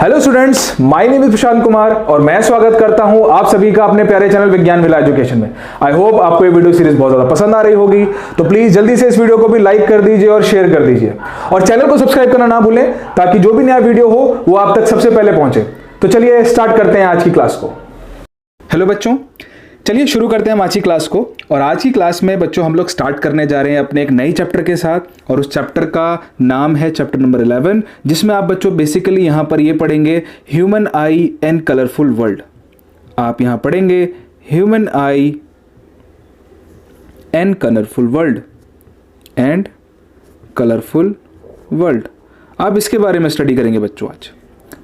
Hello students, my name is Prashant Kumar और मैं स्वागत करता हूं आप सभी का अपने प्यारे चैनल विज्ञान विला एजुकेशन में। आई होप आपको ये वीडियो सीरीज बहुत ज्यादा पसंद आ रही होगी, तो प्लीज जल्दी से इस वीडियो को भी लाइक कर दीजिए और शेयर कर दीजिए और चैनल को सब्सक्राइब करना ना भूलें ताकि जो भी नया वीडियो हो वो आप तक सबसे पहले पहुंचे। तो चलिए स्टार्ट करते हैं आज की क्लास को। हेलो बच्चों, चलिए शुरू करते हैं हम आज की क्लास को। और आज की क्लास में बच्चों हम लोग स्टार्ट करने जा रहे हैं अपने एक नई चैप्टर के साथ और उस चैप्टर का नाम है चैप्टर नंबर 11, जिसमें आप बच्चों बेसिकली यहाँ पर ये पढ़ेंगे human I and colourful world. आप यहाँ पढ़ेंगे human I and colourful world and colourful world. आप इसके बारे में स्टडी करेंगे बच्चों आज,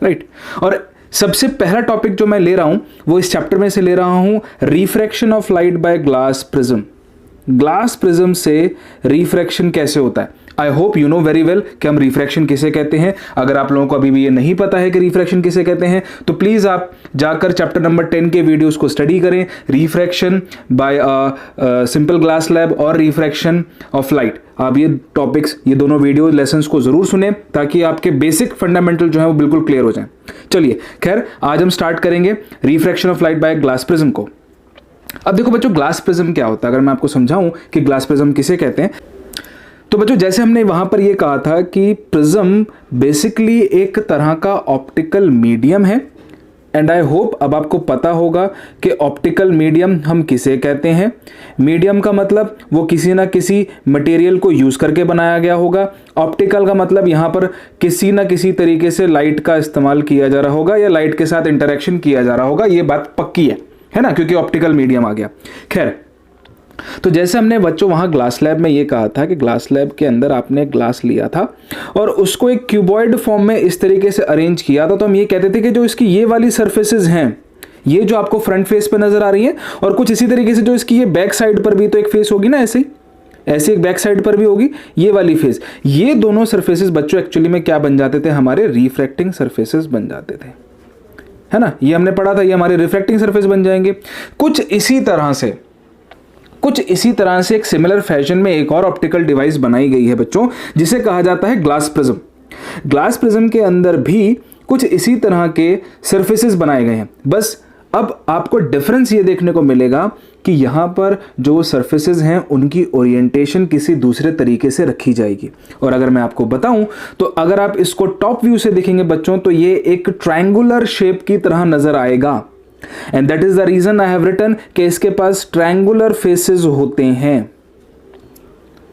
राइट। और सबसे पहला टॉपिक जो मैं ले रहा हूं वो इस चैप्टर में से ले रहा हूं refraction of light by glass prism. Glass prism से रिफ्रैक्शन कैसे होता है। I hope you know very well कि हम रिफ्रैक्शन किसे कहते हैं। अगर आप लोगों को अभी भी ये नहीं पता है कि रिफ्रैक्शन किसे कहते हैं तो प्लीज आप जाकर चैप्टर नंबर 10 के वीडियोस को स्टडी करें, refraction bye simple glass slab और रिफ्रैक्शन ऑफ लाइट। आप ये टॉपिक्स, ये दोनों वीडियो लेसन्स को जरूर सुने ताकि आपके बेसिक फंडामेंटल जो है वो बिल्कुल क्लियर हो जाए। चलिए खैर, आज हम स्टार्ट करेंगे refraction of light by glass prism को। अब देखो बच्चों, ग्लास प्रिज्म क्या होता है अगर मैं आपको समझाऊं कि ग्लास प्रिज्म किसे कहते हैं। तो बच्चों जैसे हमने वहां पर ये कहा था कि प्रिज्म बेसिकली एक तरह का ऑप्टिकल मीडियम है। एंड आई होप अब आपको पता होगा कि ऑप्टिकल मीडियम हम किसे कहते हैं। मीडियम का मतलब वो किसी ना किसी मटेरियल को यूज करके बनाया गया होगा। ऑप्टिकल का मतलब यहाँ पर किसी ना किसी तरीके से लाइट का इस्तेमाल किया जा रहा होगा या लाइट के साथ इंटरेक्शन किया जा रहा होगा। ये बात पक्की है ना, क्योंकि ऑप्टिकल मीडियम आ गया। खैर, तो जैसे हमने बच्चों वहां ग्लास लैब में ये कहा था कि ग्लास लैब के अंदर आपने ग्लास लिया था और उसको एक क्यूबॉइड फॉर्म में इस तरीके से अरेंज किया था, तो हम ये कहते थे कि जो इसकी ये वाली सरफेसेस हैं, ये जो आपको फ्रंट फेस पे नजर आ रही है और कुछ इसी तरीके से जो इसकी ये बैक साइड पर भी तो एक फेस होगी ना, ऐसे एक बैक साइड पर भी होगी ये वाली फेस। ये दोनों सरफेसेस बच्चों एक्चुअली में क्या बन जाते थे, हमारे रिफ्रैक्टिंग सरफेसेस बन जाते थे, है ना। ये हमने पढ़ा था, ये हमारे रिफ्रैक्टिंग सरफेस बन जाएंगे। कुछ इसी तरह से एक सिमिलर फैशन में एक और ऑप्टिकल डिवाइस बनाई गई है बच्चों, जिसे कहा जाता है ग्लास प्रिज्म। ग्लास प्रिज्म के अंदर भी कुछ इसी तरह के सरफेसेस बनाए गए हैं। बस अब आपको डिफरेंस ये देखने को मिलेगा कि यहां पर जो सरफेसेस हैं उनकी ओरिएंटेशन किसी दूसरे तरीके से रखी जाएगी। और अगर मैं आपको बताऊं तो अगर आप इसको टॉप व्यू से देखेंगे बच्चों तो ये एक ट्रायंगुलर शेप की तरह नजर आएगा। And that is the reason I have written कि इसके पास ट्रायंगुलर फेसेस होते हैं,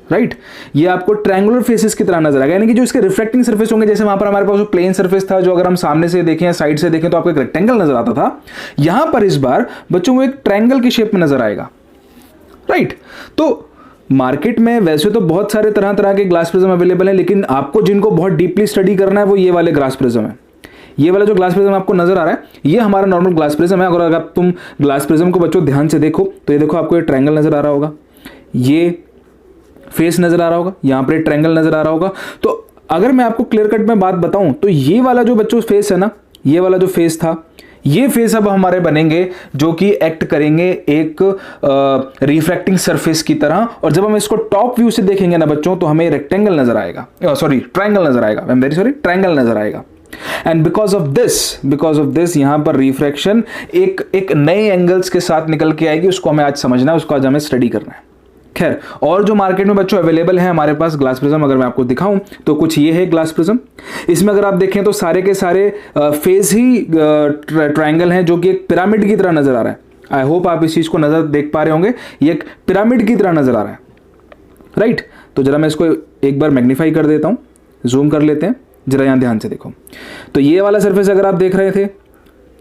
राइट। ये आपको ट्रायंगुलर फेसेस की तरह नजर आएगा, यानी कि जो इसके रिफ्लेक्टिंग सरफेस होंगे, जैसे वहां पर हमारे पास जो प्लेन सरफेस था जो अगर हम सामने से देखें या साइड से देखें तो आपको एक रेक्टेंगल नजर आता था, यहां पर इस बार बच्चों को एक ट्रायंगल की शेप में नजर आएगा, राइट। तो मार्केट में वैसे तो बहुत सारे तरह तरह के ग्लास प्रिज्म अवेलेबल है, लेकिन आपको जिनको बहुत डीपली स्टडी करना है वो ये वाले ग्लास प्रिज्म है। ये वाला जो ग्लास प्रिज्म आपको नजर आ रहा है ये हमारा नॉर्मल ग्लास प्रिज्म है। अगर तुम ग्लास प्रिज्म को बच्चों ध्यान से देखो तो ये देखो, आपको ये ट्रायंगल नजर आ रहा होगा, ये फेस नजर आ रहा होगा, यहां पर ट्रायंगल नजर आ रहा होगा। तो अगर मैं आपको क्लियर कट में बात बताऊं तो ये वाला जो बच्चों फेस है ना, ये वाला जो फेस था, ये फेस अब हमारे बनेंगे जो कि एक्ट करेंगे एक रिफ्रैक्टिंग सरफेस की तरह। और जब हम इसको टॉप व्यू से देखेंगे ना बच्चों तो हमें रेक्टेंगल नजर आएगा, सॉरी ट्रायंगल नजर आएगा, I am very sorry, triangle नजर आएगा। एंड बिकॉज ऑफ दिस यहां पर रिफ्रैक्शन एक नए एंगल्स के साथ निकल के आएगी। उसको हमें आज समझना है, उसको आज हमें स्टडी करना है। खैर, और जो मार्केट में बच्चों अवेलेबल है हमारे पास ग्लास प्रिज्म, अगर मैं आपको दिखाऊं तो कुछ ये है ग्लास प्रिज्म। इसमें अगर आप देखें तो सारे के सारे फेस ही ट्रायंगल हैं जो कि एक पिरामिड की तरह नजर आ रहा है। आई होप आप इस चीज को नजर देख पा रहे होंगे, ये एक पिरामिड की तरह नजर आ रहा है, राइट। तो जरा मैं इसको एक बार मैग्नीफाई कर देता हूं, जूम कर लेते हैं, जरा यहां ध्यान से देखो। तो ये वाला सरफेस अगर आप देख रहे थे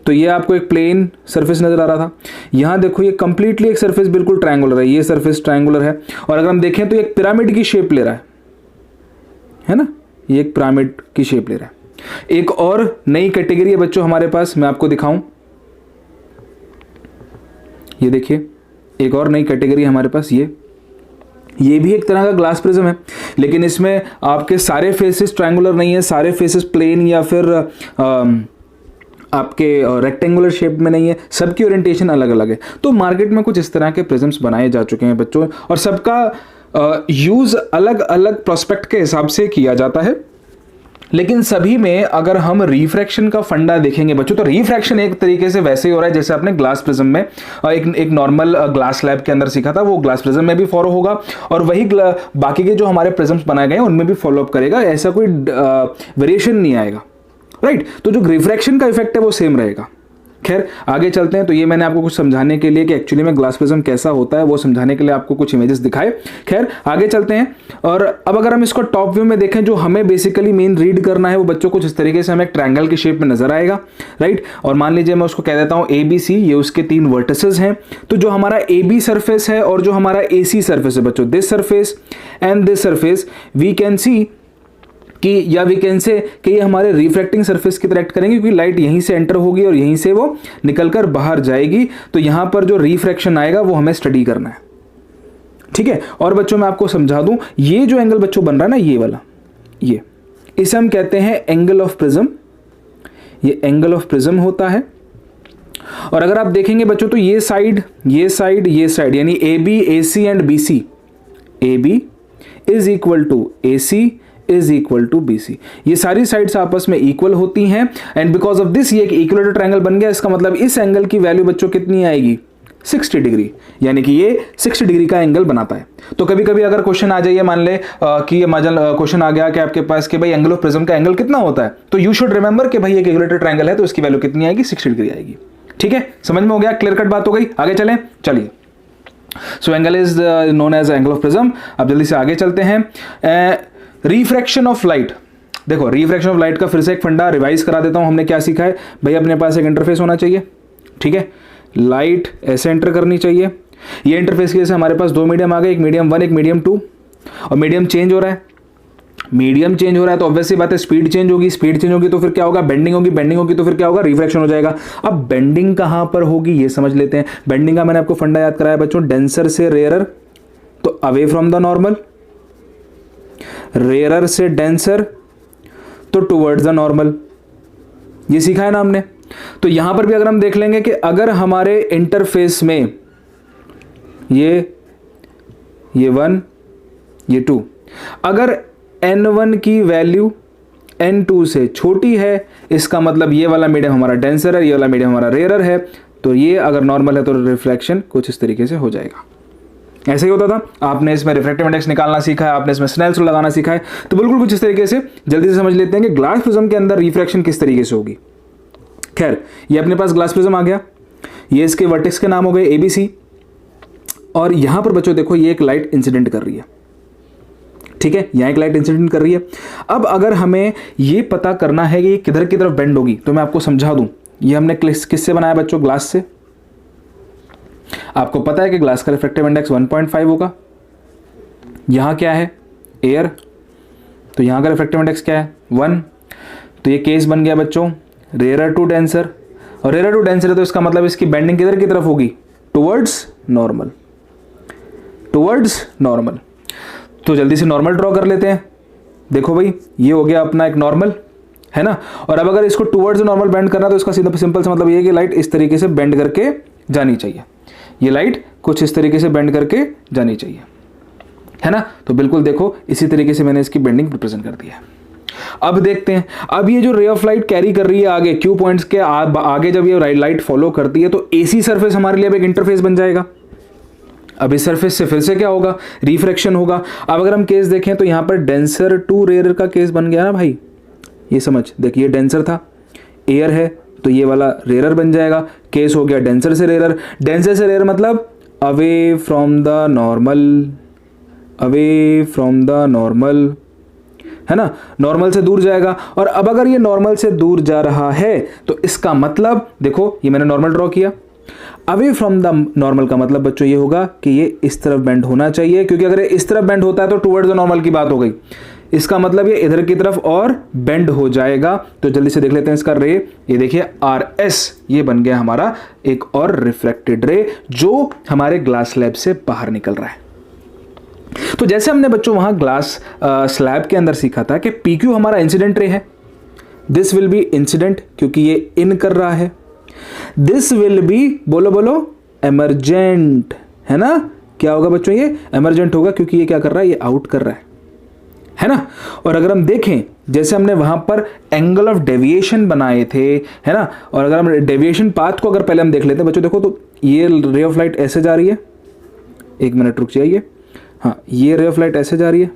तो ये आपको एक प्लेन सरफेस नजर आ रहा था। यहां देखो ये कंप्लीटली एक सरफेस बिल्कुल ट्रायंगुलर है, ये सरफेस ट्रायंगुलर है। और अगर हम देखें तो एक पिरामिड की शेप ले रहा है ना, ये एक पिरामिड की शेप ले रहा है। एक और नई कैटेगरी है बच्चों हमारे पास, मैं आपको दिखाऊं, ये देखिए एक और नई कैटेगरी हमारे पास, ये भी एक तरह का ग्लास प्रिज्म है, लेकिन इसमें आपके सारे फेसेस ट्रायंगुलर नहीं है, सारे फेसेस प्लेन या फिर आपके रेक्टेंगुलर शेप में नहीं है, सबकी ओरिएंटेशन अलग अलग है। तो मार्केट में कुछ इस तरह के प्रिज्म्स बनाए जा चुके हैं बच्चों, और सबका यूज अलग अलग प्रोस्पेक्ट के हिसाब से किया जाता है। लेकिन सभी में अगर हम रिफ्रैक्शन का फंडा देखेंगे बच्चों, तो रिफ्रैक्शन एक तरीके से वैसे ही हो रहा है जैसे आपने ग्लास प्रिज्म में एक नॉर्मल ग्लास स्लैब के अंदर सीखा था, वो ग्लास प्रिज्म में भी फॉलो होगा और वही बाकी के जो हमारे प्रिज्म्स बनाए गए हैं उनमें भी फॉलो अप करेगा, ऐसा कोई वेरिएशन नहीं आएगा, राइट। तो जो रिफ्रैक्शन का इफेक्ट है वो सेम रहेगा। खैर आगे चलते हैं। तो ये मैंने आपको कुछ समझाने के लिए कि एक्चुअली में ग्लास प्रिज्म कैसा होता है वो समझाने के लिए आपको कुछ इमेजेस दिखाए। खैर आगे चलते हैं। और अब अगर हम इसको टॉप व्यू में देखें, जो हमें बेसिकली मेन रीड करना है वो बच्चों कुछ इस तरीके से हमें एक ट्रायंगल की शेप में नजर आएगा, राइट। और मान लीजिए मैं उसको कह देता हूं ABC, ये उसके 3 वर्टिसेस हैं। तो जो हमारा AB सरफेस है और जो हमारा AC सरफेस है बच्चों, this surface and this surface, we can see कि या वी कैन से कि ये हमारे रिफ्रैक्टिंग सरफेस की तरह एक्ट करेंगे, क्योंकि लाइट यहीं से एंटर होगी और यहीं से वो निकलकर बाहर जाएगी। तो यहां पर जो रिफ्रैक्शन आएगा वो हमें स्टडी करना है, ठीक है। और बच्चों मैं आपको समझा दूं, ये जो एंगल बच्चों बन रहा है ना, ये वाला, ये इसे हम कहते हैं एंगल ऑफ प्रिज्म। ये एंगल ऑफ प्रिज्म होता है। और अगर आप देखेंगे बच्चों तो ये साइड, ये साइड, ये साइड, यानी AB, AC and BC, AB is equal to AC is equal to BC, ये सारी साइड्स आपस में इक्वल होती हैं एंड बिकॉज ऑफ दिस ये एक इक्विलेटरल ट्रायंगल बन गया। इसका मतलब इस एंगल की वैल्यू बच्चों कितनी आएगी, 60 डिग्री, यानी कि ये 60 डिग्री का एंगल बनाता है। तो कभी कभी अगर क्वेश्चन आ जाइए, मान ले कि ये क्वेश्चन आ गया कि आपके पास कि भाई एंगल ऑफ प्रिज्म का एंगल कितना होता है, तो यू शुड रिमेंबर कि भाई एक इक्विलेटरल ट्रायंगल है तो इसकी वैल्यू कितनी आएगी, 60 डिग्री आएगी, ठीक है। समझ में हो गया, क्लियर कट बात हो गई। आगे चलें, चलिए। So angle is known as angle of prism. अब जल्दी से आगे चलते हैं। रिफ्रैक्शन ऑफ लाइट, देखो रिफ्रैक्शन ऑफ लाइट का फिर से एक फंडा रिवाइज करा देता हूं। हमने क्या सीखा है भाई, अपने पास एक इंटरफेस होना चाहिए, ठीक है। लाइट ऐसे एंटर करनी चाहिए। ये इंटरफेस की वजह से हमारे पास 2 मीडियम आ गए, एक मीडियम 1 एक मीडियम 2, और मीडियम चेंज हो रहा है। मीडियम चेंज हो रहा है तो ऑब्वियसली बात है स्पीड चेंज होगी, स्पीड चेंज होगी तो फिर क्या होगा, बेंडिंग होगी, बेंडिंग होगी तो फिर क्या होगा, रिफ्रैक्शन हो जाएगा। अब बेंडिंग कहां पर होगी ये समझ लेते हैं। बेंडिंग का मैंने आपको फंडा याद कराया बच्चों, डेंसर से रेयरर, तो away from the normal, rarer से डेंसर तो टुवर्ड्स द नॉर्मल, ये सीखा है ना हमने। तो यहां पर भी अगर हम देख लेंगे कि अगर हमारे इंटरफेस में ये 1 ये 2, अगर N1 की वैल्यू N2 से छोटी है, इसका मतलब ये वाला मीडियम हमारा डेंसर है, ये वाला मीडियम हमारा रेयरर है, तो ये अगर नॉर्मल है तो रिफ्लेक्शन कुछ इस तरीके से हो जाएगा। ऐसे ही होता था। आपने इसमें रिफ्रैक्टिव इंडेक्स निकालना सीखा है, आपने इसमें स्नेल्स रूल लगाना सीखा है, तो बिल्कुल कुछ इस तरीके से जल्दी से समझ लेते हैं कि ग्लास प्रिज्म के अंदर रिफ्रैक्शन किस तरीके से होगी। खैर ये अपने पास ग्लास प्रिज्म आ गया, ये इसके वर्टेक्स के नाम हो गए ABC, और यहां पर बच्चों देखो ये एक लाइट इंसिडेंट कर रही है, ठीक है, यहां एक लाइट इंसिडेंट कर रही है। अब अगर हमें ये पता करना है कि किधर की तरफ बेंड होगी, तो मैं आपको समझा दूं। ये हमने किससे बनाया बच्चों, ग्लास से। आपको पता है कि ग्लास का रिफ्रैक्टिव इंडेक्स 1.5 होगा। यहां क्या है, एयर, तो यहां का रिफ्रैक्टिव इंडेक्स क्या है, 1। तो ये केस बन गया बच्चों रेयरर टू डेंसर, और रेयरर टू डेंसर है तो इसका मतलब इसकी बेंडिंग किधर की तरफ होगी, टुवर्ड्स नॉर्मल, टुवर्ड्स नॉर्मल। तो जल्दी से नॉर्मल ड्रॉ कर लेते हैं। देखो भाई ये हो गया अपना एक नॉर्मल, है ना। और अब अगर इसको टुवर्ड्स नॉर्मल बेंड करना तो इसका सीधा सिंपल सा मतलब ये है कि लाइट इस तरीके से बेंड करके जानी चाहिए, ये लाइट कुछ इस तरीके से बेंड करके जानी चाहिए, है ना। तो बिल्कुल देखो इसी तरीके से मैंने इसकी बेंडिंग रिप्रेजेंट कर दी है। अब देखते हैं, अब ये जो रे ऑफ लाइट कैरी कर रही है आगे क्यू पॉइंट्स के आगे, जब ये लाइट फॉलो करती है तो AC सरफेस हमारे लिए अब एक इंटरफेस बन जाएगा। अब इस सरफेस से फिर से क्या होगा, रिफ्रैक्शन होगा। अब अगर हम केस देखें तो यहां पर डेंसर टू रेयर का केस बन गया ना भाई, ये समझ, देखिए डेंसर था, एयर है, तो ये वाला रेयर बन जाएगा। केस हो गया डेंसर से रेयर, डेंसर से रेयर मतलब away from the normal, away from the normal, है ना, नॉर्मल से दूर जाएगा। और अब अगर ये नॉर्मल से दूर जा रहा है तो इसका मतलब देखो ये मैंने नॉर्मल ड्रॉ किया, अवे फ्रॉम द नॉर्मल का मतलब बच्चों ये होगा कि ये इस तरफ बेंड होना चाहिए, क्योंकि अगर ये इस तरफ बेंड होता है तो टुवर्ड्स द नॉर्मल की बात हो गई, इसका मतलब ये इधर की तरफ और बेंड हो जाएगा। तो जल्दी से देख लेते हैं इसका रे, ये देखिए RS, ये बन गया हमारा एक और रिफ्लेक्टेड रे जो हमारे ग्लास स्लैब से बाहर निकल रहा है। तो जैसे हमने बच्चों वहां ग्लास स्लैब के अंदर सीखा था कि PQ हमारा इंसिडेंट रे है, दिस विल बी इंसिडेंट क्योंकि ये इन कर रहा है, दिस विल बी बोलो बोलो एमरजेंट, है ना। क्या होगा बच्चों, ये एमरजेंट होगा क्योंकि ये क्या कर रहा है, ये आउट कर रहा है ना। और अगर हम देखें जैसे हमने वहां पर एंगल ऑफ डेविएशन बनाए थे, है ना। और अगर हम डेविएशन पाथ को अगर पहले हम देख लेते हैं बच्चों, देखो तो ये रे ऑफ लाइट ऐसे जा रही है, एक मिनट रुक जाइए, हाँ ये रे ऑफ लाइट ऐसे जा रही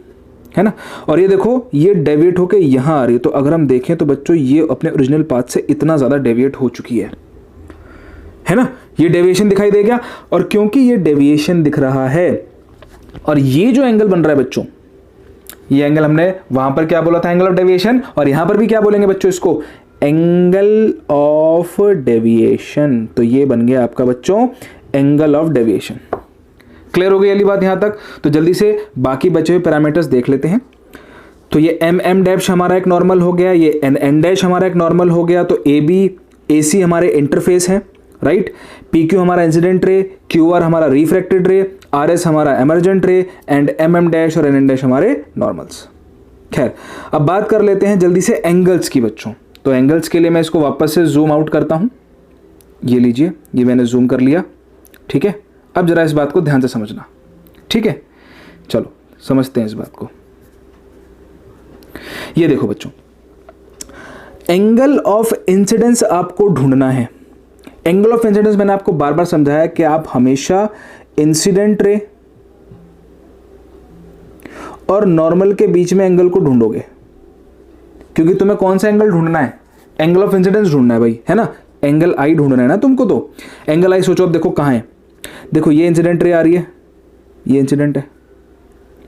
है ना, और ये देखो ये डेविएट होके यहां आ रही है। तो अगर हम देखें तो बच्चों ये अपने ओरिजिनल पाथ से इतना ज्यादा डेविएट हो चुकी है ना, ये डेविएशन दिखाई दे गया। और क्योंकि ये डेविएशन दिख रहा है और ये जो एंगल बन रहा है बच्चों, ये एंगल हमने वहां पर क्या बोला था, एंगल ऑफ डेविएशन, और यहां पर भी क्या बोलेंगे बच्चों इसको, एंगल ऑफ डेविएशन। तो ये बन गया आपका बच्चों एंगल ऑफ डेविएशन। क्लियर हो गई वाली बात यहां तक। तो जल्दी से बाकी बचे हुए पैरामीटर्स देख लेते हैं। तो ये एम एम डैश हमारा एक नॉर्मल हो गया, ये एन एन डैश हमारा एक नॉर्मल हो गया। तो ए बी ए सी हमारे इंटरफेस हैं, राइट। पी क्यू हमारा इंसिडेंट रे, क्यू आर हमारा रिफ्रैक्टेड रे, आर एस हमारा एमर्जेंट रे, एंड एम एम डैश और एन एन डैश हमारे नॉर्मल्स। खैर अब बात कर लेते हैं जल्दी से एंगल्स की बच्चों। तो एंगल्स के लिए मैं इसको वापस से जूम आउट करता हूं, ये लीजिए, ये मैंने जूम कर लिया, ठीक है। अब जरा इस बात को ध्यान से समझना, ठीक है। चलो समझते हैं इस बात को। ये देखो बच्चों, एंगल ऑफ इंसिडेंस आपको ढूंढना है। एंगल ऑफ इंसिडेंस मैंने आपको बार बार समझाया कि आप हमेशा इंसिडेंट रे और नॉर्मल के बीच में एंगल को ढूंढोगे, क्योंकि तुम्हें कौन सा एंगल ढूंढना है, एंगल ऑफ इंसिडेंस ढूंढना है भाई, है ना। एंगल आई ढूंढना है ना तुमको। तो एंगल आई सोचो, अब देखो कहां है, देखो ये इंसिडेंट रे आ रही है, ये इंसिडेंट है,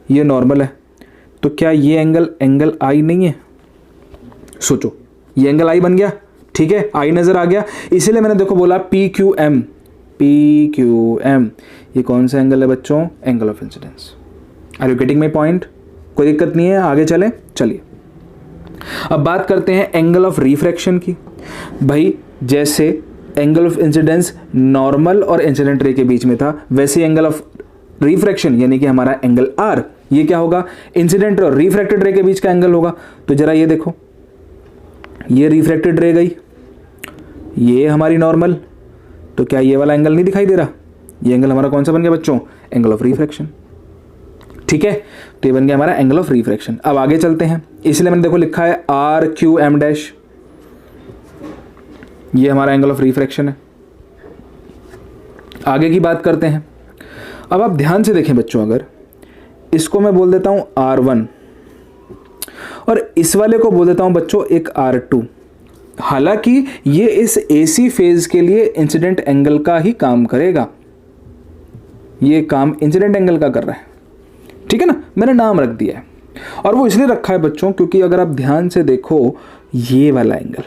ये नॉर्मल है। तो क्या ये एंगल एंगल आई नहीं है? सोचो, ये एंगल आई बन गया, ठीक है, आई नजर आ गया। इसीलिए मैंने देखो बोला P Q M, P Q M, ये कौन सा एंगल है बच्चों, angle of incidence. Are you getting my point? कोई दिक्कत नहीं है, आगे चले। चलिए अब बात करते हैं एंगल ऑफ रिफ्रैक्शन की। भाई जैसे एंगल ऑफ इंसिडेंस नॉर्मल और इंसिडेंट रे के बीच में था, वैसे एंगल ऑफ रिफ्रैक्शन यानी कि हमारा एंगल आर, ये क्या होगा, इंसिडेंट और रिफ्रैक्टेड रे के बीच का एंगल होगा। तो जरा ये देखो, ये रिफ्रैक्टेड रे गई, ये हमारी नॉर्मल, तो क्या ये वाला एंगल नहीं दिखाई दे रहा? ये एंगल हमारा कौन सा बन गया बच्चों, एंगल ऑफ रिफ्रैक्शन, ठीक है। तो ये बन गया हमारा एंगल ऑफ रिफ्रैक्शन। अब आगे चलते हैं, इसलिए मैंने देखो लिखा है आर क्यू एम डैश, ये हमारा एंगल ऑफ रिफ्रैक्शन है। आगे की बात करते हैं। अब आप ध्यान से देखें बच्चों, अगर इसको मैं बोल देता हूं R1 और इस वाले को बोल देता हूं बच्चों एक R2, हालांकि ये इस AC फेज के लिए इंसिडेंट एंगल का ही काम करेगा, ये काम इंसिडेंट एंगल का कर रहा है, ठीक है ना। मैंने नाम रख दिया है, और वो इसलिए रखा है बच्चों क्योंकि अगर आप ध्यान से देखो, ये वाला एंगल,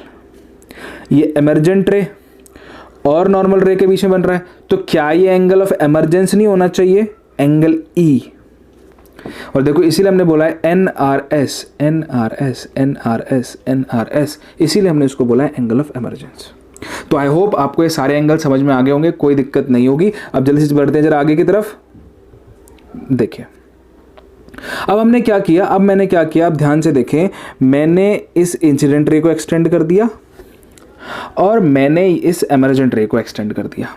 ये इमरजेंट रे और नॉर्मल रे के बीच में बन रहा है। तो क्या ये एंगल ऑफ इमरजेंस नहीं होना चाहिए, एंगल E? और देखो इसीलिए हमने बोला है NRS, NRS, NRS, NRS, इसीलिए हमने इसको बोला है एंगल ऑफ इमरजेंस। तो आई होप आपको ये सारे एंगल समझ में आ गए होंगे, कोई दिक्कत नहीं होगी। अब जल्दी से बढ़ते हैं जरा आगे की तरफ। देखिए अब हमने क्या किया, अब मैंने क्या किया, अब ध्यान से देखें, मैंने इस इंसिडेंट रे को एक्सटेंड कर दिया और मैंने इस इमरजेंट रे को एक्सटेंड कर दिया।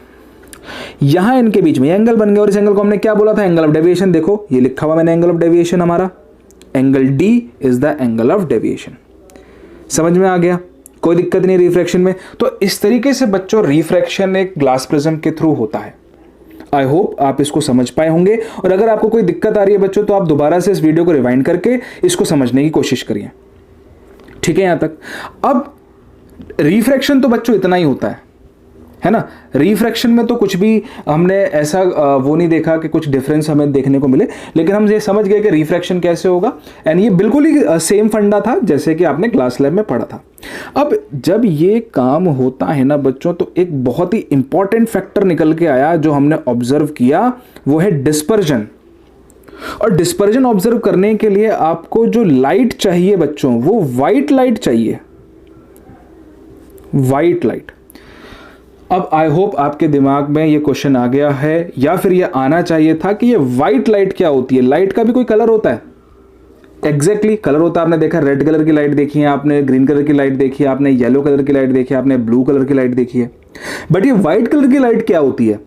यहां इनके बीच में एंगल बन गया, और इस एंगल को हमने क्या बोला था, एंगल ऑफ डेविएशन। देखो ये लिखा हुआ मैंने एंगल ऑफ डेविएशन, हमारा angle D is the angle of deviation. समझ में आ गया, कोई दिक्कत नहीं रिफ्रैक्शन में। तो इस तरीके से बच्चों रिफ्रैक्शन एक ग्लास प्रिज्म के थ्रू होता है। आई होप आप इसको समझ पाए होंगे, और अगर आपको कोई दिक्कत आ रही है बच्चों तो आप दोबारा से इस वीडियो को रिवाइंड करके इसको समझने की कोशिश करिए, ठीक है यहां तक। अब रिफ्रैक्शन तो बच्चों इतना ही होता है ना। रिफ्रैक्शन में तो कुछ भी हमने ऐसा वो नहीं देखा कि कुछ डिफरेंस हमें देखने को मिले, लेकिन हम ये समझ गए कि रिफ्रैक्शन कैसे होगा, एंड ये बिल्कुल ही सेम फंडा था जैसे कि आपने क्लास लैब में पढ़ा था। अब जब ये काम होता है ना बच्चों, तो एक बहुत ही इंपॉर्टेंट फैक्टर निकल के आया जो हमने ऑब्जर्व किया, वो है डिस्पर्जन। और डिस्पर्जन ऑब्जर्व करने के लिए आपको जो लाइट चाहिए बच्चों, वो व्हाइट लाइट चाहिए, व्हाइट लाइट। अब आई होप आपके दिमाग में ये क्वेश्चन आ गया है, या फिर ये आना चाहिए था कि ये व्हाइट लाइट क्या होती है। लाइट का भी कोई कलर होता है, एग्जैक्टली कलर होता है। आपने देखा रेड कलर की लाइट देखी है, आपने ग्रीन कलर की लाइट देखी है, आपने येलो कलर की लाइट देखी है, आपने ब्लू कलर की लाइट देखी है, बट ये व्हाइट कलर की लाइट क्या होती है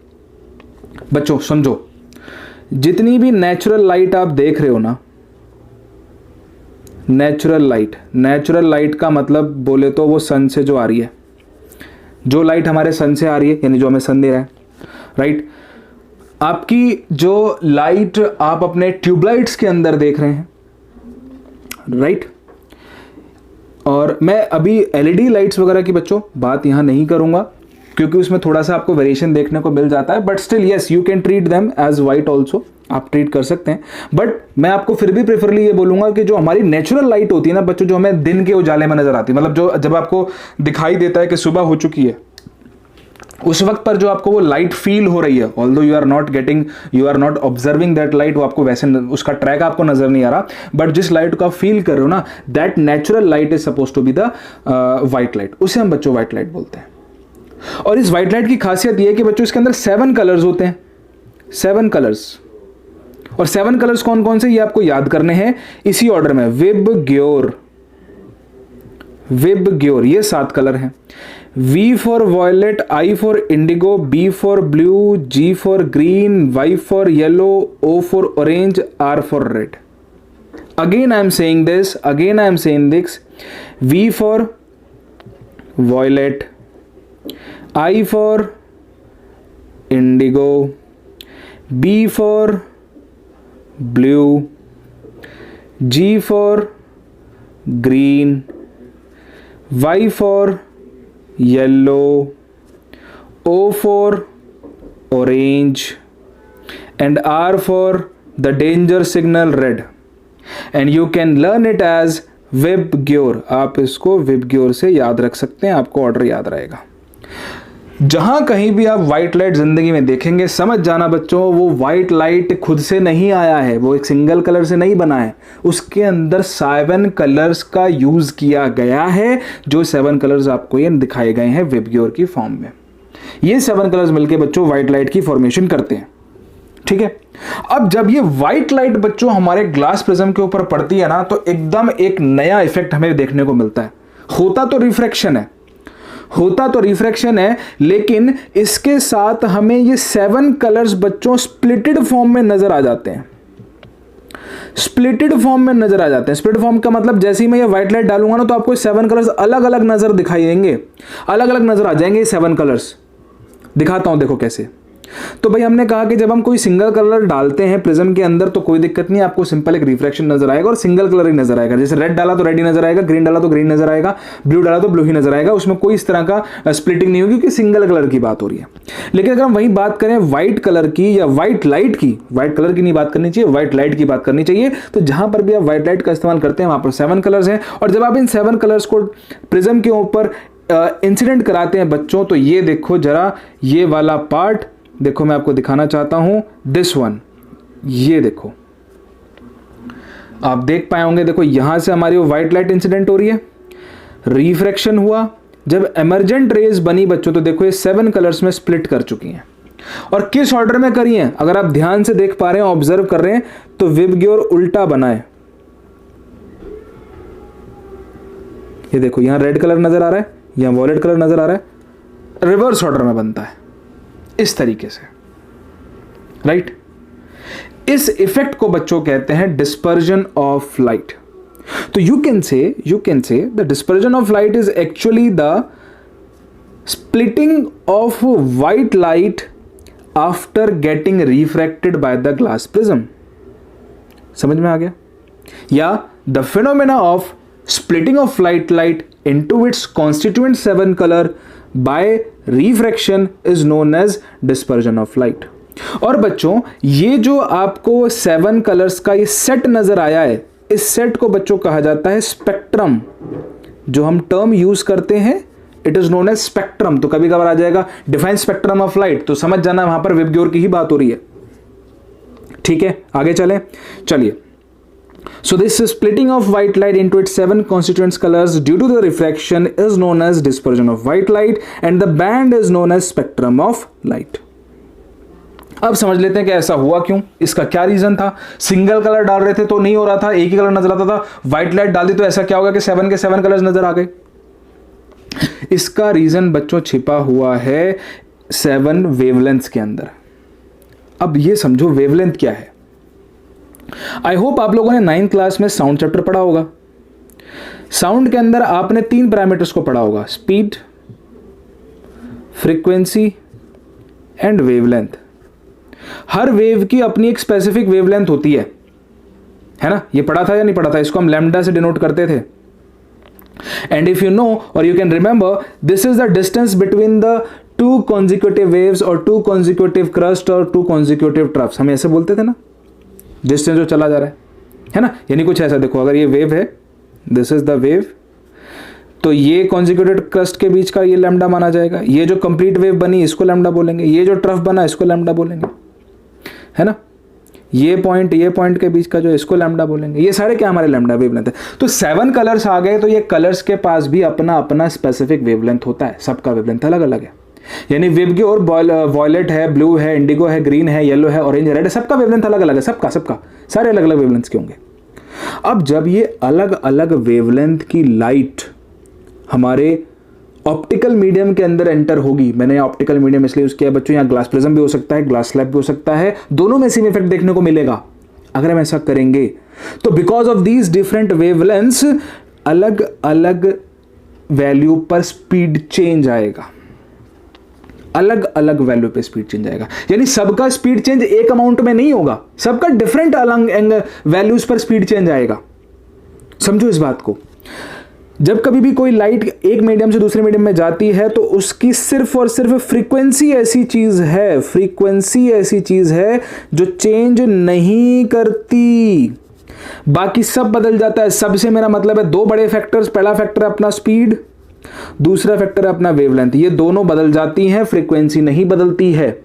बच्चों? समझो, जितनी भी नेचुरल लाइट आप देख रहे हो ना, नेचुरल लाइट, नेचुरल लाइट का मतलब बोले तो वो सन से जो आ रही है, जो लाइट हमारे सन से आ रही है, यानी जो हमें सन दे रहा है, राइट। आपकी जो लाइट आप अपने ट्यूबलाइट्स के अंदर देख रहे हैं, राइट। और मैं अभी एलईडी लाइट्स वगैरह की बच्चों बात यहां नहीं करूंगा क्योंकि उसमें थोड़ा सा आपको वेरिएशन देखने को मिल जाता है, but still yes you can treat them as white also, आप ट्रीट कर सकते हैं। बट मैं आपको फिर भी प्रेफरली ये बोलूंगा कि जो हमारी नेचुरल लाइट होती है ना बच्चों, जो हमें दिन के उजाले में नजर आती है, मतलब जो जब आपको दिखाई देता है कि सुबह हो चुकी है, उस वक्त पर जो आपको वो लाइट फील हो रही है, although you are not observing that light, वो आपको वैसे उसका ट्रैक आपको नजर नहीं आ रहा, बट जिस लाइट को आप फील कर रहे हो ना, that natural light is suppose to be the white light, उसे हम बच्चों व्हाइट लाइट बोलते हैं। और इस व्हाइट लाइट की खासियत यह है कि बच्चों इसके अंदर 7 कलर्स होते हैं, 7 कलर्स। और 7 कलर्स कौन कौन से ये आपको याद करने हैं इसी ऑर्डर में, विबग्योर, विबग्योर, ये 7 कलर हैं। V for violet, I for indigo, B for blue, G for green, Y for yellow, O for orange, R for red. Again I am saying this, V for violet, I for indigo, B for blue, G for green, Y for yellow, O for orange, and R for the danger signal red. And you can learn it as VIBGYOR. आप इसको VIBGYOR से याद रख सकते हैं, आपको order याद रहेगा। जहां कहीं भी आप व्हाइट लाइट जिंदगी में देखेंगे, समझ जाना बच्चों वो व्हाइट लाइट खुद से नहीं आया है, वो एक सिंगल कलर से नहीं बना है, उसके अंदर 7 कलर्स का यूज किया गया है। जो 7 कलर्स आपको ये दिखाए गए हैं विबग्योर की फॉर्म में, ये 7 कलर्स मिलके बच्चों व्हाइट लाइट की फॉर्मेशन करते हैं, ठीक है। अब जब ये व्हाइट लाइट बच्चों हमारे ग्लास प्रिज्म के ऊपर पड़ती है ना, तो एकदम एक नया इफेक्ट हमें देखने को मिलता है। होता तो रिफ्रैक्शन है, लेकिन इसके साथ हमें ये 7 कलर्स बच्चों स्प्लिटेड फॉर्म में नजर आ जाते हैं। स्प्लिटेड फॉर्म का मतलब जैसे ही मैं ये व्हाइट लाइट डालूंगा ना, तो आपको 7 कलर्स अलग अलग नजर दिखाई देंगे, अलग अलग नजर आ जाएंगे। 7 कलर्स दिखाता हूं, देखो कैसे। तो भाई हमने कहा कि जब हम कोई सिंगल कलर डालते हैं प्रिज्म के अंदर तो कोई दिक्कत नहीं, आपको सिंपल एक रिफ्रैक्शन नजर आएगा और सिंगल कलर ही नजर आएगा। जैसे रेड डाला तो रेड ही नजर आएगा, ग्रीन डाला तो ग्रीन नजर आएगा, ब्लू डाला तो ब्लू ही नजर आएगा, उसमें कोई इस तरह का स्प्लिटिंग नहीं होगी क्योंकि सिंगल कलर की बात हो रही है। लेकिन अगर हम वही बात करें व्हाइट कलर की या व्हाइट लाइट की, व्हाइट कलर की नहीं बात करनी चाहिए, व्हाइट लाइट की बात करनी चाहिए, तो जहां पर भी आप व्हाइट लाइट का इस्तेमाल करते हैं वहां पर 7 कलर्स हैं। और जब आप इन 7 कलर्स को प्रिज्म के ऊपर इंसिडेंट कराते हैं बच्चों, तो ये देखो जरा, ये वाला पार्ट देखो, मैं आपको दिखाना चाहता हूं, दिस वन, ये देखो, आप देख पाए होंगे, देखो यहां से हमारी वो व्हाइट लाइट इंसिडेंट हो रही है, रिफ्रैक्शन हुआ, जब एमर्जेंट रेज बनी बच्चों तो देखो ये 7 कलर्स में स्प्लिट कर चुकी हैं। और किस ऑर्डर में करी हैं, अगर आप ध्यान से देख पा रहे हैं, ऑब्जर्व कर रहे हैं, तो विबग्योर उल्टा बना है। ये देखो यहां रेड कलर नजर आ रहा है, यहां वॉयलेट कलर नजर आ रहा है, रिवर्स ऑर्डर में बनता है इस तरीके से, राइट। इस इफेक्ट को बच्चों कहते हैं डिस्पर्जन ऑफ लाइट। तो you can say the dispersion of light is actually the splitting of white light after getting refracted by the glass prism. समझ में आ गया? या the phenomena of splitting of light into its constituent 7 color by refraction is known as dispersion of light। और बच्चों ये जो आपको 7 colours का ये सेट नजर आया है, इस सेट को बच्चों कहा जाता है स्पेक्ट्रम। जो हम टर्म यूज करते हैं it is known as spectrum. तो कभी कभार आ जाएगा डिफाइन स्पेक्ट्रम ऑफ लाइट, तो समझ जाना वहां पर विबग्योर की ही बात हो रही है, ठीक है। आगे चलिए। So this splitting of white light into its 7 constituent colors due to the refraction is known as dispersion of white light and the band is known as spectrum of light। अब समझ लेते हैं कि ऐसा हुआ क्यों, इसका क्या रीजन था। सिंगल कलर डाल रहे थे तो नहीं हो रहा था, एक ही कलर नजर आता था, व्हाइट लाइट डाल दी तो ऐसा क्या होगा कि 7 के 7 कलर्स नजर आ गए। इसका रीजन बच्चों छिपा हुआ है 7 वेवलेंथ्स के अंदर। अब ये समझो वेवलेंथ क्या है। आई होप आप लोगों ने 9th क्लास में साउंड चैप्टर पढ़ा होगा, साउंड के अंदर आपने 3 पैरामीटर्स को पढ़ा होगा, speed, frequency and wavelength. Her wave की अपनी एक स्पेसिफिक वेवलेंथ होती है ना? ये पढ़ा था या नहीं पढ़ा था? इसको हम लैम्डा से डिनोट करते थे। एंड इफ यू नो और you can remember, this is the distance between the 2 consecutive waves और 2 consecutive क्रस्ट और 2 consecutive ट्रफ्स। हम ऐसे बोलते थे ना, डिस्टेंस जो चला जा रहा है ना? यानी कुछ ऐसा, देखो अगर ये वेव है, दिस इज द वेव, तो ये कॉन्जिक्यूटिव क्रस्ट के बीच का ये लैम्डा माना जाएगा। ये जो कंप्लीट वेव बनी इसको लैम्डा बोलेंगे, ये जो ट्रफ बना इसको लैम्डा बोलेंगे, है ना? ये पॉइंट के बीच का जो इसको लैम्डा बोलेंगे। ये सारे क्या हमारे लैम्डा वेवलेंथ है। तो 7 कलर्स आ गए, तो ये कलर्स के पास भी अपना अपना स्पेसिफिक वेवलेंथ होता है, सबका वेवलेंथ अलग अलग है। यानी वेव की और वॉयलेट है, ब्लू है, इंडिगो है, ग्रीन है, येलो है, ऑरेंज है, रेड है, सबका वेवलेंथ अलग अलग है, सबका सारे अलग अलग वेवलेंथ के होंगे। अब जब ये अलग अलग वेवलेंथ की लाइट हमारे ऑप्टिकल मीडियम के अंदर एंटर होगी, मैंने ऑप्टिकल मीडियम इसलिए यूज किया बच्चों, यहाँ ग्लास प्रिज्म भी हो सकता है, ग्लास स्लैब भी हो सकता है, दोनों में सेम इफेक्ट देखने को मिलेगा अगर हम ऐसा करेंगे। तो because of these different wavelengths अलग अलग वैल्यू पर स्पीड चेंज आएगा, अलग अलग वैल्यू पे स्पीड चेंज आएगा। यानी सबका स्पीड चेंज एक अमाउंट में नहीं होगा, सबका डिफरेंट अलग वैल्यूज पर स्पीड चेंज आएगा। समझो इस बात को। जब कभी भी कोई लाइट एक मीडियम से दूसरे मीडियम में जाती है तो उसकी सिर्फ और सिर्फ फ्रीक्वेंसी ऐसी चीज है जो चेंज नहीं करती, बाकी सब बदल जाता है। सबसे मेरा मतलब है 2 बड़े फैक्टर्स, पहला फैक्टर है अपना स्पीड, दूसरा फैक्टर है अपना वेवलेंथ। ये दोनों बदल जाती हैं, फ्रीक्वेंसी नहीं बदलती है।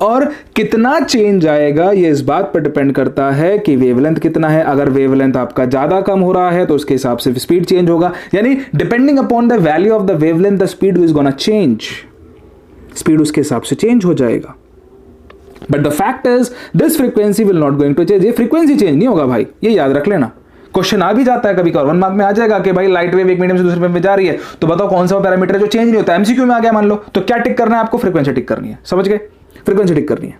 और कितना चेंज आएगा ये इस बात पर डिपेंड करता है कि वेवलेंथ कितना है। अगर वेवलेंथ आपका ज्यादा कम हो रहा है तो उसके हिसाब से स्पीड चेंज होगा। यानी depending upon the value of the wavelength the speed is gonna change, speed उसके हिसाब से चेंज हो जाएगा। But the fact is this frequency will not going to change. ये फ्रीक्वेंसी चेंज नहीं होगा भाई, ये याद रख लेना। क्वेश्चन आ भी जाता है कभी कभार 1 मार्क में आ जाएगा कि भाई लाइट वेव एक मीडियम से दूसरे मीडियम में जा रही है, तो बताओ कौन सा पैरामीटर है जो चेंज नहीं होता। एमसीक्यू में आ गया मान लो, तो क्या टिक करना है आपको? फ्रीक्वेंसी टिक करनी है। समझ गए? फ्रीक्वेंसी टिक करनी है।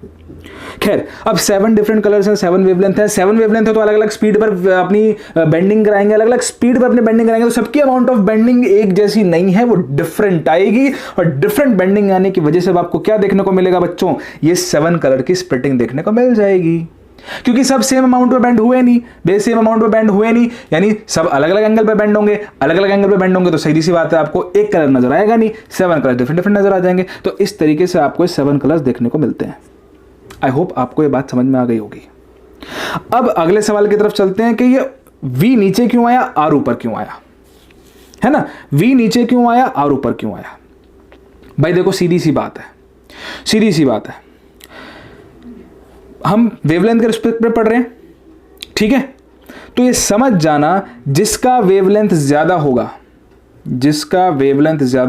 खैर, अब 7 डिफरेंट कलर्स हैं, 7 वेवलेंथ है। 7 वेवलेंथ है तो अलग अलग स्पीड पर अपनी बेंडिंग कराएंगे, अलग अलग स्पीड पर अपनी बेंडिंग कराएंगे, तो सबकी अमाउंट ऑफ बेंडिंग एक जैसी नहीं है, वो डिफरेंट आएगी। और डिफरेंट बेंडिंग आने की वजह से अब आपको क्या देखने को मिलेगा बच्चों? ये 7 कलर की स्प्लिटिंग देखने को मिल जाएगी, क्योंकि सब सेम अमाउंट पे बेंड हुए नहीं, बेस सेम अमाउंट पे बेंड हुए नहीं, यानी सब अलग अलग एंगल पे बेंड होंगे। अलग अलग एंगल पे बेंड होंगे तो सीधी सी बात है आपको एक कलर नजर आएगा नहीं, 7 कलर डिफरेंट डिफरेंट नजर आ जाएंगे। तो इस तरीके से आपको 7 कलर्स देखने को मिलते हैं। आई होप आपको ये बात समझ में आ गई होगी। अब अगले सवाल की तरफ चलते हैं कि ये V नीचे क्यों आया, R ऊपर क्यों आया, है ना? V नीचे क्यों आया, R ऊपर क्यों आया? भाई देखो सीधी सी बात है, हम वेवलेंथ के रिस्पेक्ट पे पढ़ रहे हैं, ठीक है? तो ये समझ जाना, जिसका वेवलेंथ ज्यादा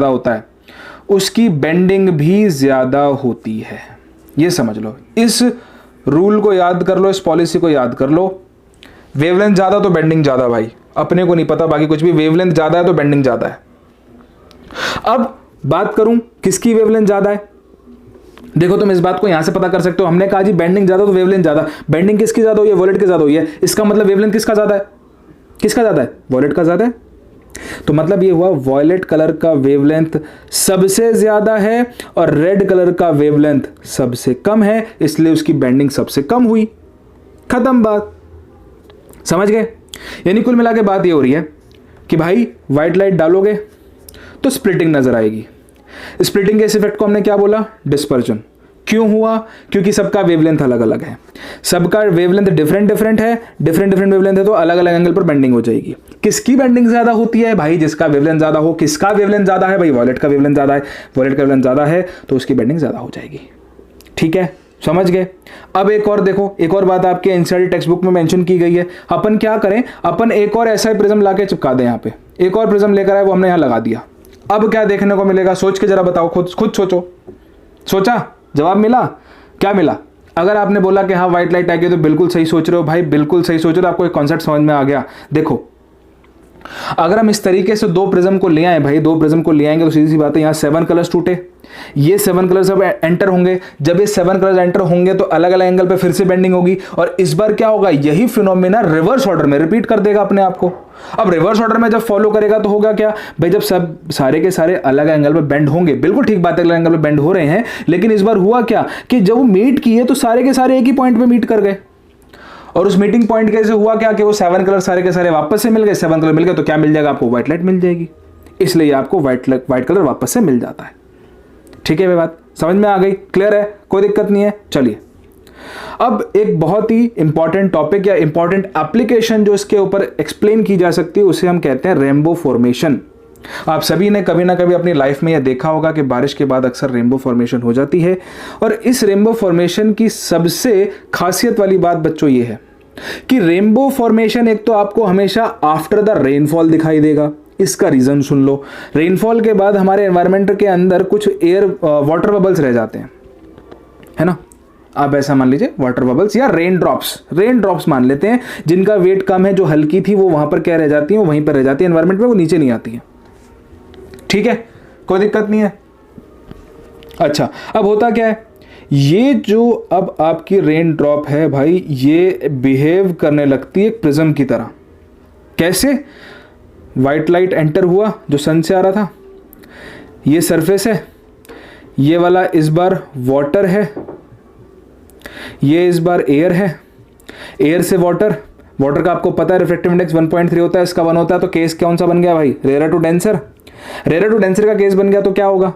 होता है उसकी बेंडिंग भी ज्यादा होती है। ये समझ लो, इस रूल को याद कर लो, इस पॉलिसी को याद कर लो। वेवलेंथ ज्यादा तो बेंडिंग ज्यादा, भाई अपने को नहीं पता बाकी कुछ भी, वेवलेंथ ज्यादा है तो बेंडिंग ज्यादा है। अब बात करूं किसकी वेवलेंथ ज्यादा है, देखो तुम इस बात को यहां से पता कर सकते हो। हमने कहा जी बेंडिंग ज्यादा तो वेवलेंथ ज्यादा, बेंडिंग किसकी ज्यादा हुई है? वॉलेट की ज्यादा हुई है। इसका मतलब वेवलेंथ किसका ज्यादा है? वॉलेट का ज्यादा है। तो मतलब ये हुआ वॉयलेट कलर का वेवलेंथ सबसे ज्यादा है और रेड कलर का वेवलेंथ सबसे कम है, इसलिए उसकी बेंडिंग सबसे कम हुई। खत्म बात, समझ गए? यानी कुल मिला के बात ये हो रही है कि भाई व्हाइट लाइट डालोगे तो स्प्लिटिंग नजर आएगी। स्प्लिटिंग के इस इफेक्ट को हमने क्या बोला? डिस्पर्जन। क्यों हुआ? क्योंकि सबका वेवलेंथ अलग अलग है, सबका वेवलेंथ डिफरेंट है, डिफरेंट वेवलेंथ है तो अलग अलग एंगल पर बेंडिंग हो जाएगी। किसकी बेंडिंग ज्यादा होती है? भाई जिसका वेवलेंथ ज्यादा हो। किसका वेवलेंथ ज्यादा है? भाई वॉलेट का वेवलेंथ ज्यादा है। वॉलेट का वेवलेंथ ज्यादा है तो उसकी बेंडिंग ज्यादा हो जाएगी। ठीक है, समझ गए? अब एक और देखो, एक और बात आपके एनसीईआरटी टेक्स्ट बुक में मेंशन की गई है। अपन क्या करें, अपन एक और ऐसा प्रिज्म लाके चिपका दें। यहाँ पे एक और प्रिज्म लेकर आए, वो हमने यहाँ लगा दिया। अब क्या देखने को मिलेगा? सोच के जरा बताओ, खुद सोचो। सोचा, जवाब मिला? क्या मिला? अगर आपने बोला कि हाँ व्हाइट लाइट आ गई तो बिल्कुल सही सोच रहे हो भाई, बिल्कुल सही सोच रहे हो। आपको एक कॉन्सेप्ट समझ में आ गया। देखो अगर हम इस तरीके से दो प्रिज्म को ले आए भाई, दो प्रिज्म को ले आएंगे तो सीधी सी बात है यहाँ 7 कलर्स टूटे, ये 7 कलर्स अब एंटर होंगे। जब ये 7 कलर्स एंटर होंगे तो अलग अलग एंगल पे फिर से बेंडिंग होगी, और इस बार क्या होगा, यही फिनोमेना रिवर्स ऑर्डर में रिपीट कर देगा अपने आप को। अब रिवर्स ऑर्डर में जब फॉलो करेगा तो होगा क्या भाई, जब सब सारे के सारे अलग एंगल पे बेंड होंगे, बिल्कुल ठीक बात है, अलग एंगल पे बेंड हो रहे हैं, लेकिन इस बार हुआ क्या कि जब वो मीट किए तो सारे के सारे एक ही पॉइंट पे मीट कर गए, और उस मीटिंग पॉइंट कैसे हुआ क्या कि वो 7 कलर सारे के सारे वापस से मिल गए। 7 कलर मिल गए तो क्या मिल जाएगा आपको, व्हाइट लाइट मिल जाएगी, इसलिए आपको व्हाइट कलर वापस से मिल जाता है। ठीक है, ये बात समझ में आ गई, क्लियर है, कोई दिक्कत नहीं है। चलिए अब एक बहुत ही इंपॉर्टेंट टॉपिक या इंपॉर्टेंट एप्लीकेशन जो इसके ऊपर एक्सप्लेन की जा सकती है उसे हम कहते हैं रेनबो फॉर्मेशन। आप सभी ने कभी ना कभी अपनी लाइफ में यह देखा होगा कि बारिश के बाद अक्सर रेनबो फॉर्मेशन हो जाती है, और इस रेनबो फॉर्मेशन की सबसे खासियत वाली बात बच्चों ये है कि रेनबो फॉर्मेशन एक तो आपको हमेशा आफ्टर द रेनफॉल दिखाई देगा। इसका रीजन सुन लो, रेनफॉल के बाद हमारे एनवायरनमेंट के अंदर कुछ वाटर बबल्स रह जाते हैं, है ना। आप ऐसा मान लीजिए वाटर बबल्स या रेन ड्रॉप्स मान लेते हैं, जिनका वेट कम है, जो हल्की थी वो वहां पर क्या रह जाती है, वो वहीं पर रह जाती है एनवायरनमेंट में, वो नीचे नहीं आती है। ठीक है, कोई दिक्कत नहीं है। अच्छा, अब होता क्या है, ये जो अब आपकी रेन ड्रॉप है भाई, ये बिहेव करने लगती है एक प्रिज्म की तरह। कैसे, व्हाइट लाइट एंटर हुआ जो सन से आ रहा था, ये सरफेस है, ये वाला इस बार वाटर है, ये इस बार एयर है, एयर से वाटर का आपको पता है रिफ्रैक्टिव इंडेक्स 1.3 होता है, इसका 1 होता है, तो केस कौन सा बन गया भाई, रेयर टू डेंसर का केस बन गया, तो क्या होगा,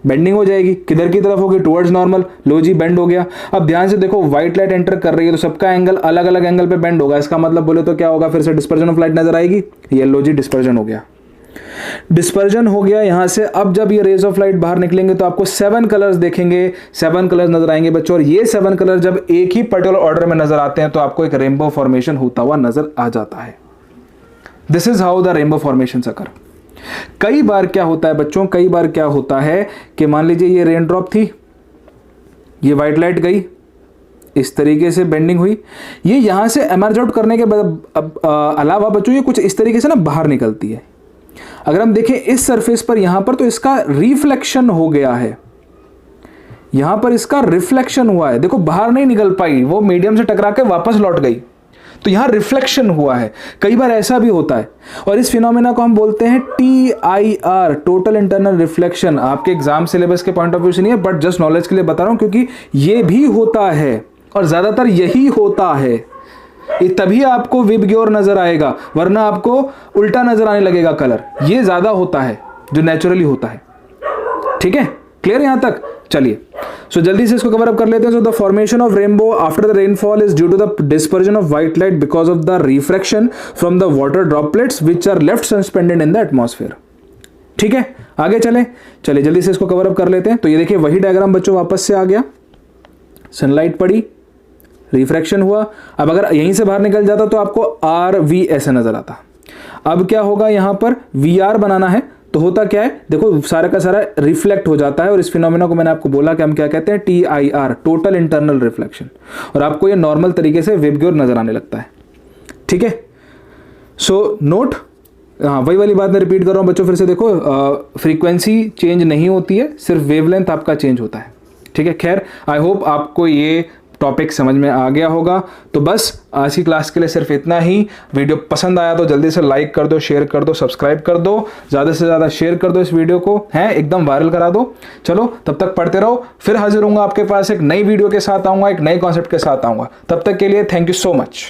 बेंडिंग हो जाएगी, किधर की तरफ होगी, टुवर्ड्स नॉर्मल, लो जी बेंड हो गया। अब ध्यान से देखो, व्हाइट लाइट एंटर कर रही है तो सबका एंगल अलग अलग एंगल पे बेंड होगा, इसका मतलब बोले तो क्या होगा, फिर से डिस्पर्जन ऑफ लाइट नजर आएगी, ये लो जी डिस्पर्जन हो गया यहां से। अब जब ये रेज ऑफ लाइट बाहर निकलेंगे तो आपको 7 कलर्स देखेंगे, 7 कलर्स नजर आएंगे बच्चों, और ये 7 कलर जब एक ही पर्टिकुलर ऑर्डर में नजर आते हैं तो आपको एक रेनबो फॉर्मेशन होता हुआ नजर आ जाता है। This is how the rainbow formation occur. कई बार क्या होता है बच्चों, कई बार क्या होता है कि मान लीजिए ये रेन ड्रॉप थी, ये व्हाइट लाइट गई, इस तरीके से बेंडिंग हुई, ये यहां से एमर्ज आउट करने के अलावा बच्चों ये कुछ इस तरीके से ना बाहर निकलती है। अगर हम देखें इस सरफेस पर यहां पर, तो इसका रिफ्लेक्शन हो गया है, यहां पर इसका रिफ्लेक्शन हुआ है, देखो बाहर नहीं निकल पाई, वो मीडियम से टकरा के वापस लौट गई, तो यहां रिफ्लेक्शन हुआ है। कई बार ऐसा भी होता है, और इस फिनोमेना को हम बोलते हैं TIR, टोटल इंटरनल रिफ्लेक्शन। आपके एग्जाम सिलेबस के पॉइंट ऑफ व्यू से नहीं है, बट जस्ट नॉलेज के लिए बता रहा हूं, क्योंकि ये भी होता है और ज्यादातर यही होता है। तभी आपको विबग्योर नजर आएगा, वरना आपको उल्टा नजर आने लगेगा कलर, ये ज्यादा होता है जो नेचुरली होता है। ठीक है, क्लियर यहां तक। चलिए सो जल्दी से इसको कवर अप कर लेते हैं। So the formation of rainbow after the rainfall is due to the dispersion of white light because of the refraction from the water droplets which are left suspended in the atmosphere. ठीक है, आगे चलिए जल्दी से इसको cover up कर लेते हैं। तो ये देखिए वही डायग्राम बच्चों वापस से आ गया, सनलाइट पड़ी, रिफ्रैक्शन हुआ। अब अगर यहीं से बाहर निकल जाता तो आपको RV ऐसे नजर आता। अब क्या होगा, यहां पर VR बनाना है, तो होता क्या है, देखो सारा का सारा रिफ्लेक्ट हो जाता है, और इस फिनोमेना को मैंने आपको बोला कि हम क्या कहते हैं, TIR, टोटल इंटरनल रिफ्लेक्शन, और आपको ये नॉर्मल तरीके से विबग्योर नजर आने लगता है। ठीक है, सो नोट, हाँ वही वाली बात मैं रिपीट कर रहा हूं बच्चों, फिर से देखो, फ्रीक्वेंसी चेंज नहीं होती है, सिर्फ वेवलेंथ आपका चेंज होता है। ठीक है, खैर आई होप आपको ये टॉपिक समझ में आ गया होगा। तो बस आज की क्लास के लिए सिर्फ इतना ही। वीडियो पसंद आया तो जल्दी से लाइक कर दो, शेयर कर दो, सब्सक्राइब कर दो, ज़्यादा से ज़्यादा शेयर कर दो इस वीडियो को, है एकदम वायरल करा दो। चलो तब तक पढ़ते रहो, फिर हाजिर होऊंगा आपके पास एक नई वीडियो के साथ आऊँगा, एक नए कॉन्सेप्ट के साथ आऊँगा। तब तक के लिए थैंक यू सो मच।